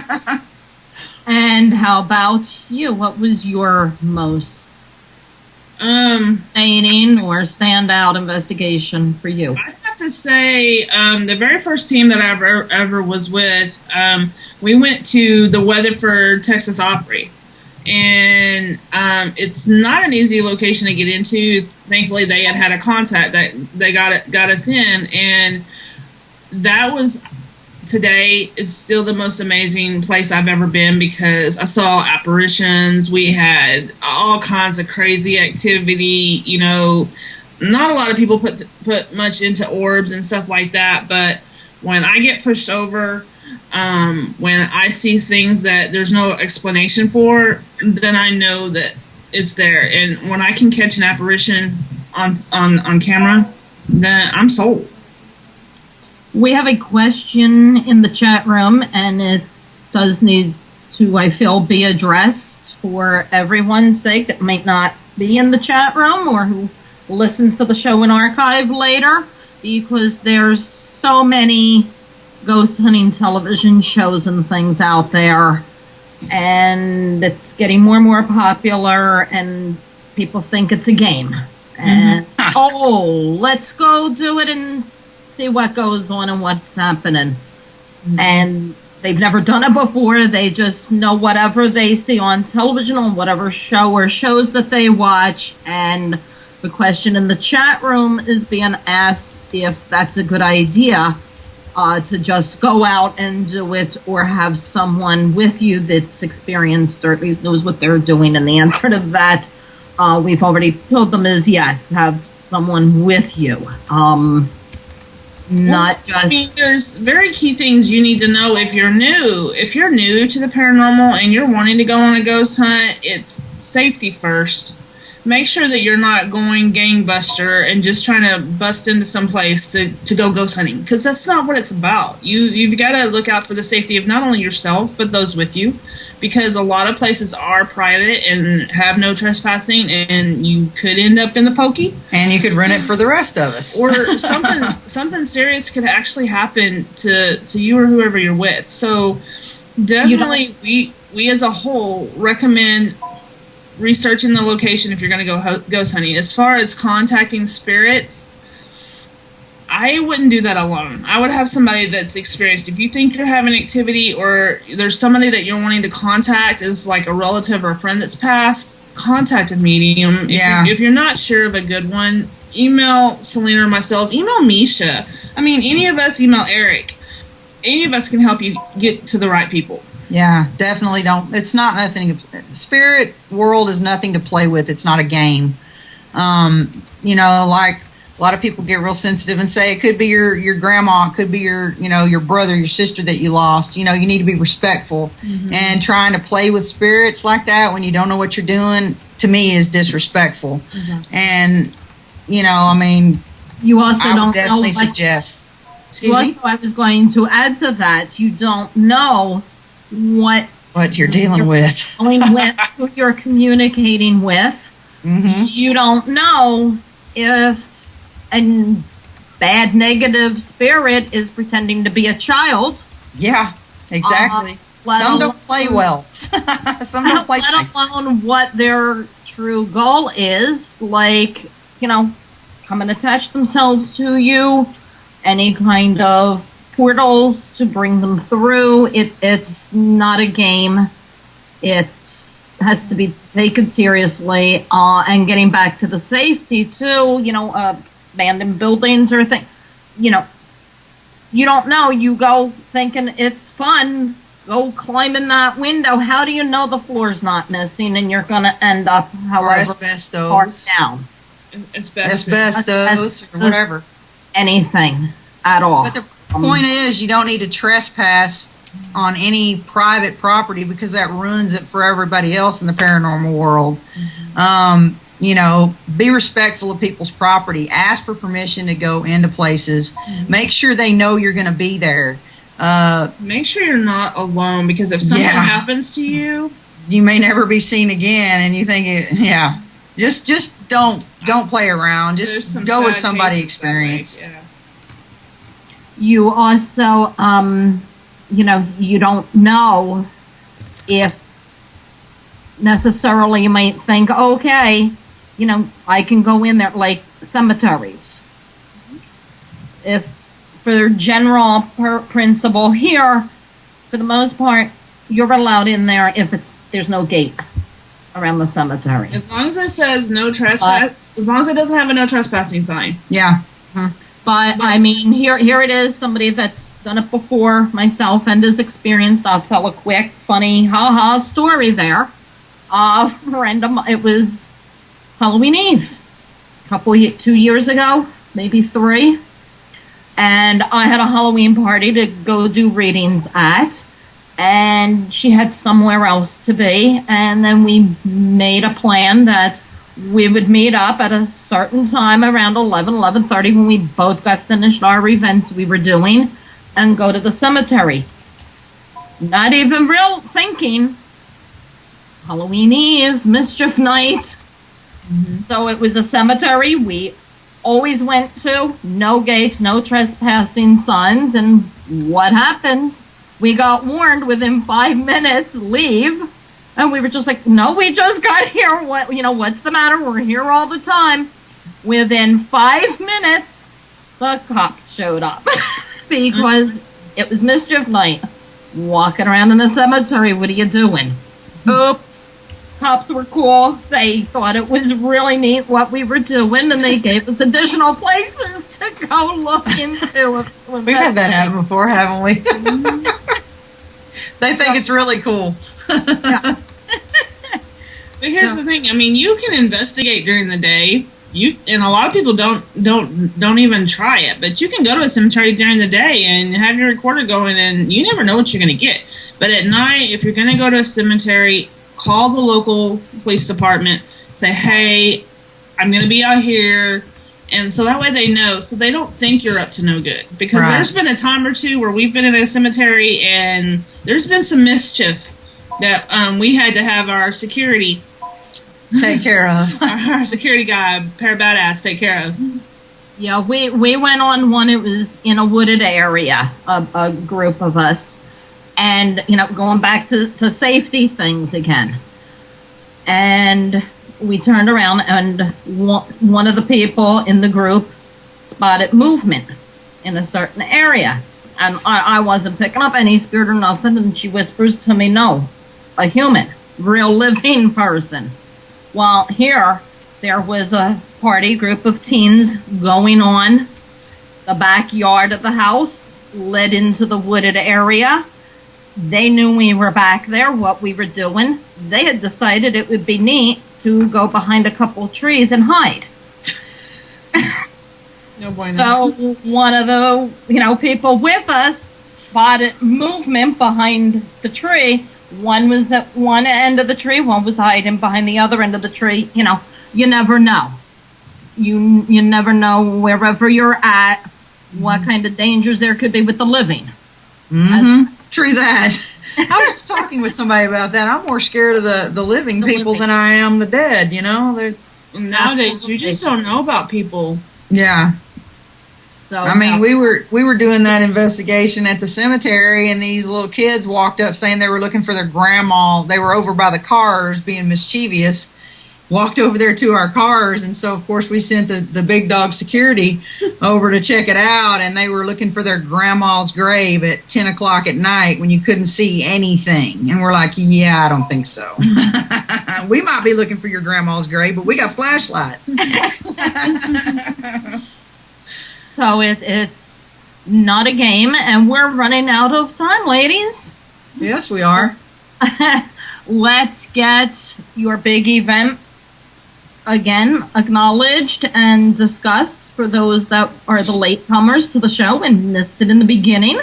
And how about you? What was your most fascinating or standout investigation for you? I have to say, the very first team that I ever was with, we went to the Weatherford, Texas Opry. And it's not an easy location to get into. Thankfully, they had a contact that they got us in. And that was... Today is still the most amazing place I've ever been because I saw apparitions. We had all kinds of crazy activity. You know, not a lot of people put much into orbs and stuff like that. But when I get pushed over, when I see things that there's no explanation for, then I know that it's there. And when I can catch an apparition on camera, then I'm sold. We have a question in the chat room, and it does need to, I feel, be addressed for everyone's sake that might not be in the chat room or who listens to the show in archive later, because there's so many ghost hunting television shows and things out there, and it's getting more and more popular, and people think it's a game. And, let's go do it and see what goes on and what's happening. And they've never done it before. They just know whatever they see on television, on whatever show or shows that they watch. And the question in the chat room is being asked if that's a good idea to just go out and do it, or have someone with you that's experienced or at least knows what they're doing. And the answer to that, we've already told them, is yes, have someone with you. I mean, there's very key things you need to know if you're new. If you're new to the paranormal and you're wanting to go on a ghost hunt, it's safety first. Make sure that you're not going gangbuster and just trying to bust into some place to go ghost hunting, because that's not what it's about. You've got to look out for the safety of not only yourself but those with you, because a lot of places are private and have no trespassing, and you could end up in the pokey. And you could run it for the rest of us. Or something serious could actually happen to you or whoever you're with. So definitely we as a whole recommend researching the location if you're going to go ghost hunting. As far as contacting spirits, I wouldn't do that alone. I would have somebody that's experienced. If you think you're having activity or there's somebody that you're wanting to contact as like a relative or a friend that's passed, contact a medium. If you're not sure of a good one, email Selena or myself. Email Misha. I mean, any of us, email Eric. Any of us can help you get to the right people. Yeah, definitely don't. It's not nothing. Spirit world is nothing to play with. It's not a game. You know, like a lot of people get real sensitive and say it could be your grandma, it could be your brother, your sister that you lost. You know, you need to be respectful. And trying to play with spirits like that when you don't know what you're doing, to me, is disrespectful. Exactly. And you know, I mean, you also I don't would definitely know suggest. I was going to add to that. You don't know what you're dealing with, who you're communicating with. You don't know if a bad negative spirit is pretending to be a child. Yeah, exactly. Some don't play well. Some don't play nice. Let alone what their true goal is. Like, you know, come and attach themselves to you. Any kind of portals to bring them through. It's not a game. It has to be taken seriously. And getting back to the safety too, you know, abandoned buildings or things, you know, you don't know. You go thinking it's fun. Go climb in that window. How do you know the floor's not missing and you're going to end up however far down? Asbestos or whatever. Anything at all. But the point is, you don't need to trespass on any private property because that ruins it for everybody else in the paranormal world. You know, be respectful of people's property. Ask for permission to go into places. Make sure they know you're going to be there. Make sure you're not alone, because if something happens to you, you may never be seen again. And you think, just don't play around. Just go with somebody experienced. You also, you know, you don't know if necessarily you might think, okay, you know, I can go in there, like cemeteries. If for general principle here, for the most part, you're allowed in there if there's no gate around the cemetery. As long as it says no trespass, as long as it doesn't have a no trespassing sign. Yeah. But I mean, here it is. Somebody that's done it before, myself, and is experienced. I'll tell a quick, funny, story there. Random. It was Halloween Eve, 2 years ago, maybe 3, and I had a Halloween party to go do readings at, and she had somewhere else to be, and then we made a plan that we would meet up at a certain time around 11:30 when we both got finished our events we were doing and go to the cemetery. Not even real thinking. Halloween Eve, mischief night. So it was a cemetery we always went to. No gates, no trespassing signs. And what happens? We got warned within 5 minutes, leave. And we were just like, no, we just got here. What's the matter? We're here all the time. Within 5 minutes, the cops showed up because it was mischief night. Walking around in the cemetery, what are you doing? Oops. Cops were cool. They thought it was really neat what we were doing, and they gave us additional places to go look into. We've had that happen before, haven't we? They think it's really cool. But here's the thing. I mean, you can investigate during the day. And a lot of people don't even try it. But you can go to a cemetery during the day and have your recorder going, and you never know what you're going to get. But at night, if you're going to go to a cemetery, call the local police department. Say, hey, I'm going to be out here. And so that way they know, so they don't think you're up to no good. Because there's been a time or two where we've been in a cemetery and there's been some mischief that we had to have our security take care of. Our security guy, pair badass, take care of. Yeah, we went on one. It was in a wooded area, a group of us. And, going back to safety things again. And we turned around, and one of the people in the group spotted movement in a certain area. And I wasn't picking up any spirit or nothing, and she whispers to me, no, a human, real living person. Well, here, there was a party group of teens going on. The backyard of the house led into the wooded area. They knew we were back there, what we were doing. They had decided it would be neat to go behind a couple trees and hide. No bueno. So one of the people with us spotted movement behind the tree. One was at one end of the tree, one was hiding behind the other end of the tree. You never know. You never know wherever you're at, what kind of dangers there could be with the living. True that. I was just talking with somebody about that. I'm more scared of the living people than I am the dead, Nowadays, you just don't know about people. Yeah. So, I mean, we were doing that investigation at the cemetery, and these little kids walked up saying they were looking for their grandma. They were over by the cars being mischievous, walked over there to our cars, and so, of course, we sent the big dog security over to check it out, and they were looking for their grandma's grave at 10 o'clock at night when you couldn't see anything. And we're like, yeah, I don't think so. We might be looking for your grandma's grave, but we got flashlights. So it's not a game, and we're running out of time, ladies. Yes, we are. Let's get your big event again acknowledged and discussed for those that are the latecomers to the show and missed it in the beginning.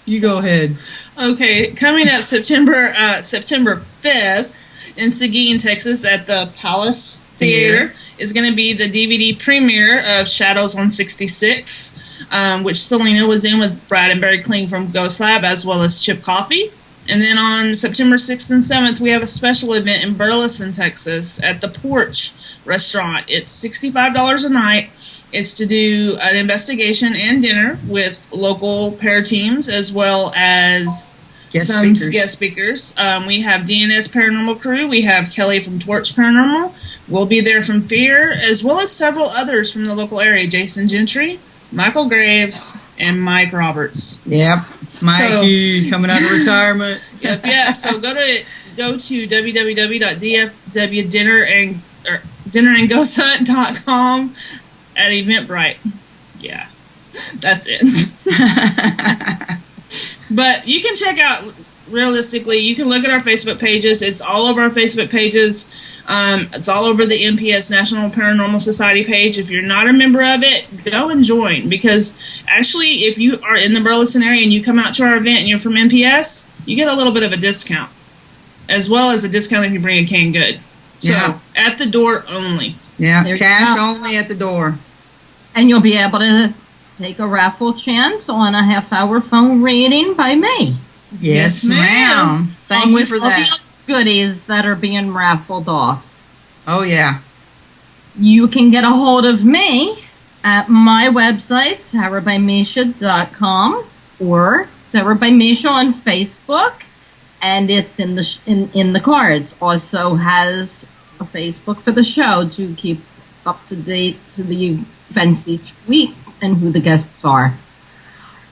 You go ahead. Okay, coming up September 5th in Seguin, Texas at the Palace Theater is going to be the DVD premiere of Shadows on 66, which Selena was in with Brad and Barry Kling from Ghost Lab, as well as Chip Coffey. And then on September 6th and 7th, we have a special event in Burleson, Texas at the Porch Restaurant. It's $65 a night. It's to do an investigation and dinner with local pair teams, as well as some guest speakers. We have DNS Paranormal Crew. We have Kelly from Torch Paranormal. We'll be there from Fear, as well as several others from the local area. Jason Gentry, Michael Graves, and Mike Roberts. Mikey, coming out of retirement. Yep. So go to www.dinnerandghosthunt.com at Eventbrite. Yeah, that's it. But you can check out, realistically, you can look at our Facebook pages. It's all over our Facebook pages. It's all over the NPS, National Paranormal Society page. If you're not a member of it, go and join. Because actually, if you are in the Burleson area and you come out to our event and you're from NPS, you get a little bit of a discount. As well as a discount if you bring a canned good. So, at the door only. Yeah, cash only at the door. And you'll be able to take a raffle chance on a half-hour phone reading by me. Yes, ma'am. Thank you for that. All the goodies that are being raffled off. Oh, yeah. You can get a hold of me at my website, TaraByMisha.com, or Tara by Misha on Facebook, and it's in the cards. Also has a Facebook for the show to keep up to date to the events each week and who the guests are.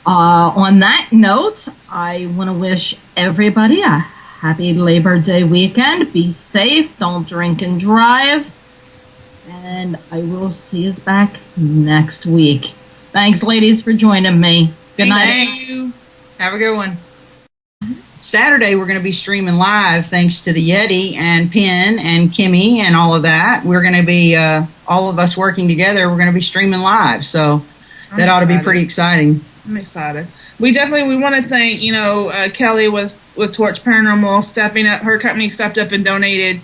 On that note, I want to wish everybody a happy Labor Day weekend. Be safe, don't drink and drive, and I will see you back next week. Thanks, ladies, for joining me. Good night. Thanks. Have a good one. Saturday, we're going to be streaming live thanks to the Yeti and Penn and Kimmy and all of that. We're going to be, all of us working together, we're going to be streaming live, so that ought to be pretty exciting. I'm excited. We want to thank, Kelly with Torch Paranormal stepping up. Her company stepped up and donated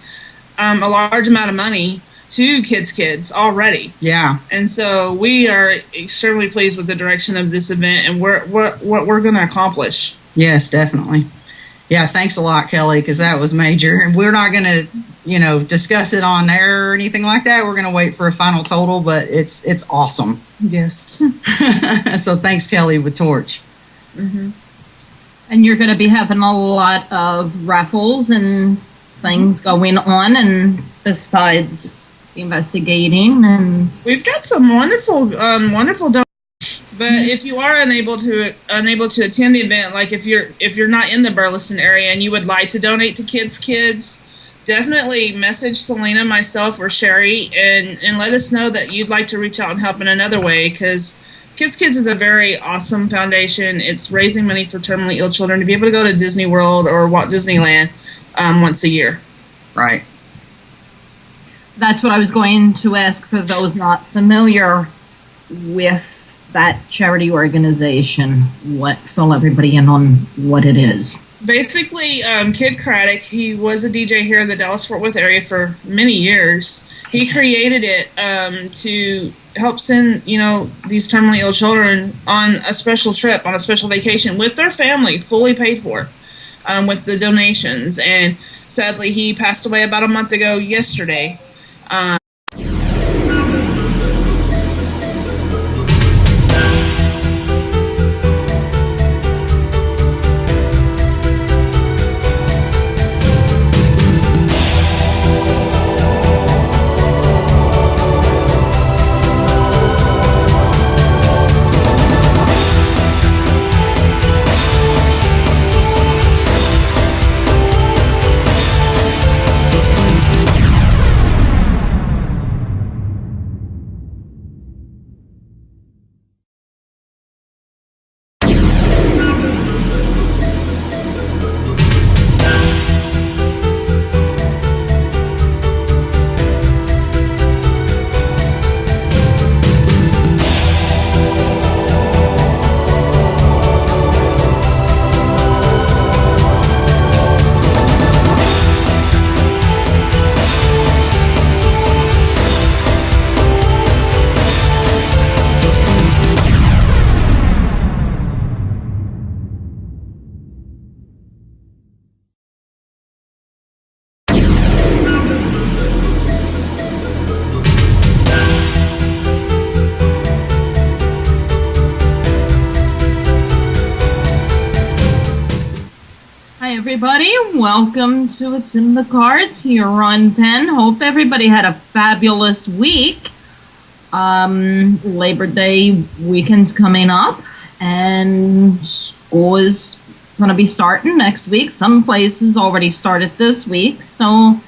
a large amount of money to Kids already. Yeah. And so we are extremely pleased with the direction of this event and what we're going to accomplish. Yes, definitely. Yeah, thanks a lot, Kelly, because that was major. And we're not going to, discuss it on air or anything like that. We're going to wait for a final total, but it's awesome. Yes. So thanks, Kelly, with Torch. Mm-hmm. And you're going to be having a lot of raffles and things going on, and besides investigating, and we've got some wonderful donations. But if you are unable to attend the event, like if you're not in the Burleson area and you would like to donate to kids, definitely message Selena, myself, or Sherry, and let us know that you'd like to reach out and help in another way, because Kids is a very awesome foundation. It's raising money for terminally ill children to be able to go to Disney World or Walt Disneyland once a year. Right. That's what I was going to ask for those not familiar with that charity organization. Fill everybody in on what it is. Basically, Kid Craddock, he was a DJ here in the Dallas-Fort Worth area for many years. He created it to help send, these terminally ill children on a special trip, on a special vacation with their family, fully paid for, with the donations. And sadly, he passed away about a month ago yesterday. Everybody, welcome to It's in the Cards here on Penn. Hope everybody had a fabulous week. Labor Day weekend's coming up, and school is going to be starting next week. Some places already started this week, so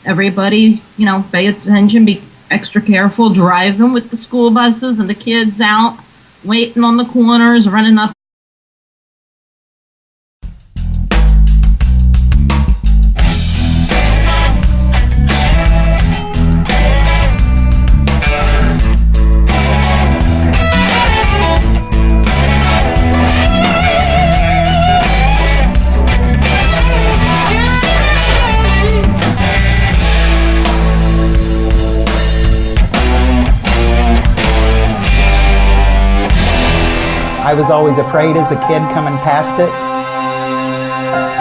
everybody, pay attention, be extra careful driving with the school buses and the kids out, waiting on the corners, running up. I was always afraid as a kid coming past it.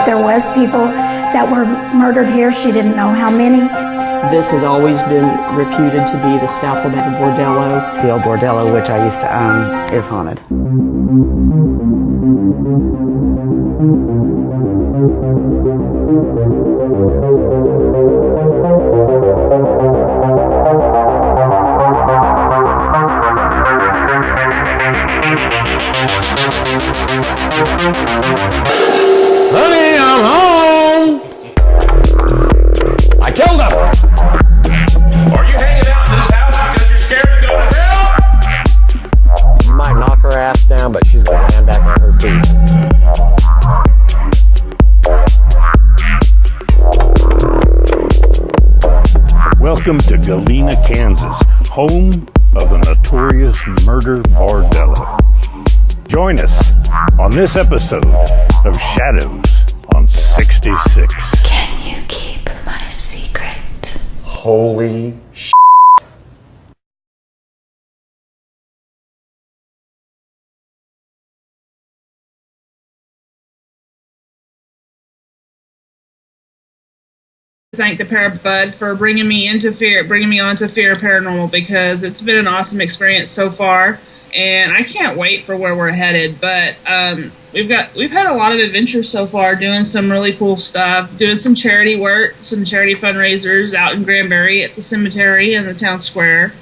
There was people that were murdered here. She didn't know how many. This has always been reputed to be the Staffelbecker Bordello. The old bordello, which I used to own, is haunted. Honey, I'm home! I killed him! Are you hanging out in this house because you're scared to go to hell? You might knock her ass down, but she's gonna land back on her feet. Welcome to Galena, Kansas, home of the notorious murder bordello. Join us on this episode of Shadows on 66. Can you keep my secret? Holy shit. Thank the Parabud for bringing me onto Fear Paranormal, because it's been an awesome experience so far. and I can't wait for where we're headed. But we've had a lot of adventures so far, doing some really cool stuff, doing some charity work, some charity fundraisers out in Granbury at the cemetery and the town square.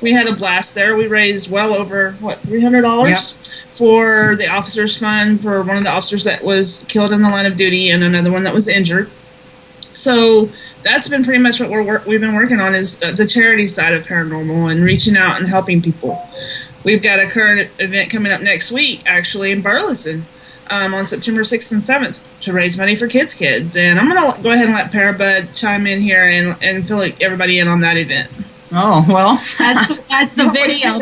We had a blast there. We raised well over $300 for the officers' fund for one of the officers that was killed in the line of duty and another one that was injured. So that's been pretty much what we've been working on, is the charity side of paranormal and reaching out and helping people. We've got a current event coming up next week, actually, in Burleson on September 6th and 7th to raise money for kids. And I'm going to go ahead and let Parabud chime in here and fill everybody in on that event. Oh, well. That's the video.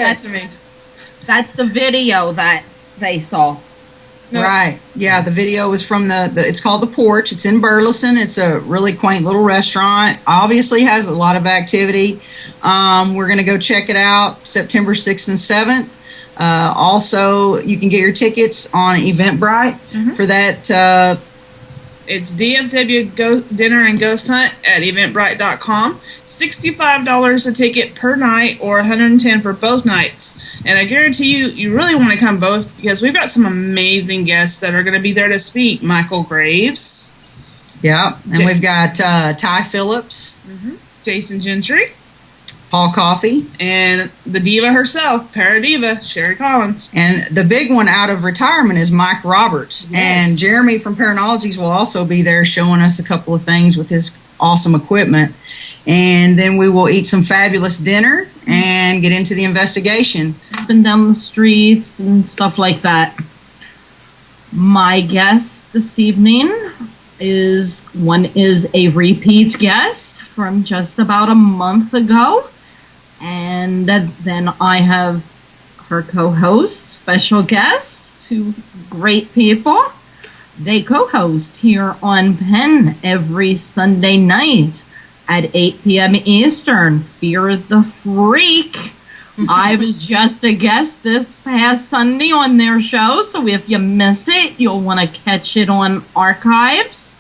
That's the video that they saw. No. Right. Yeah, the video was from it's called The Porch. It's in Burleson. It's a really quaint little restaurant. Obviously has a lot of activity. We're going to go check it out September 6th and 7th. Also, you can get your tickets on Eventbrite for that. It's DFW Dinner and Ghost Hunt at eventbrite.com. $65 a ticket per night, or $110 for both nights. And I guarantee you really want to come both, because we've got some amazing guests that are going to be there to speak. Michael Graves. Yeah, and we've got Ty Phillips. Jason Gentry. Paul Coffey. And the diva herself, Paradiva, Sherry Collins. And the big one out of retirement is Mike Roberts. Yes. And Jeremy from Paranologies will also be there showing us a couple of things with his awesome equipment. And then we will eat some fabulous dinner and get into the investigation. Up and down the streets and stuff like that. My guest this evening is a repeat guest from just about a month ago. And then I have her co-host, special guest, two great people. They co-host here on Penn every Sunday night at 8 p.m. Eastern. Fear the Freak. I was just a guest this past Sunday on their show, so if you miss it, you'll want to catch it on archives.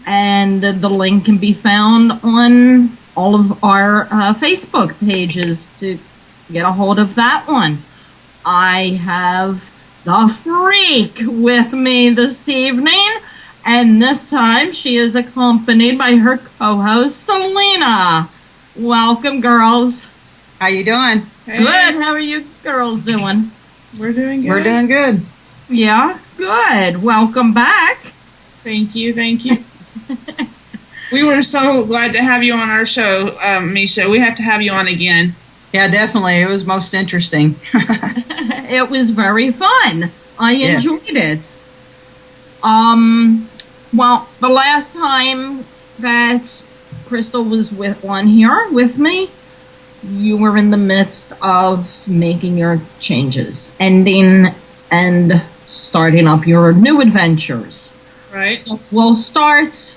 And the link can be found on all of our Facebook pages to get a hold of that one. I have the Freak with me this evening, and this time she is accompanied by her co-host, Selena. Welcome, girls. How you doing? Hey. Good. How are you girls doing? We're doing good. We're doing good. Yeah, good. Welcome back. Thank you. We were so glad to have you on our show, Misha. We have to have you on again. Yeah, definitely. It was most interesting. It was very fun. I enjoyed it. Well, the last time that Crystal was on here with me, you were in the midst of making your changes, ending and starting up your new adventures. Right. So we'll start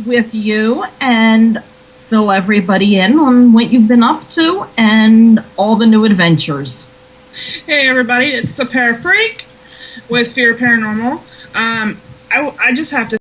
with you and fill everybody in on what you've been up to and all the new adventures. Hey everybody, it's the Parafreak with Fear Paranormal. I just have to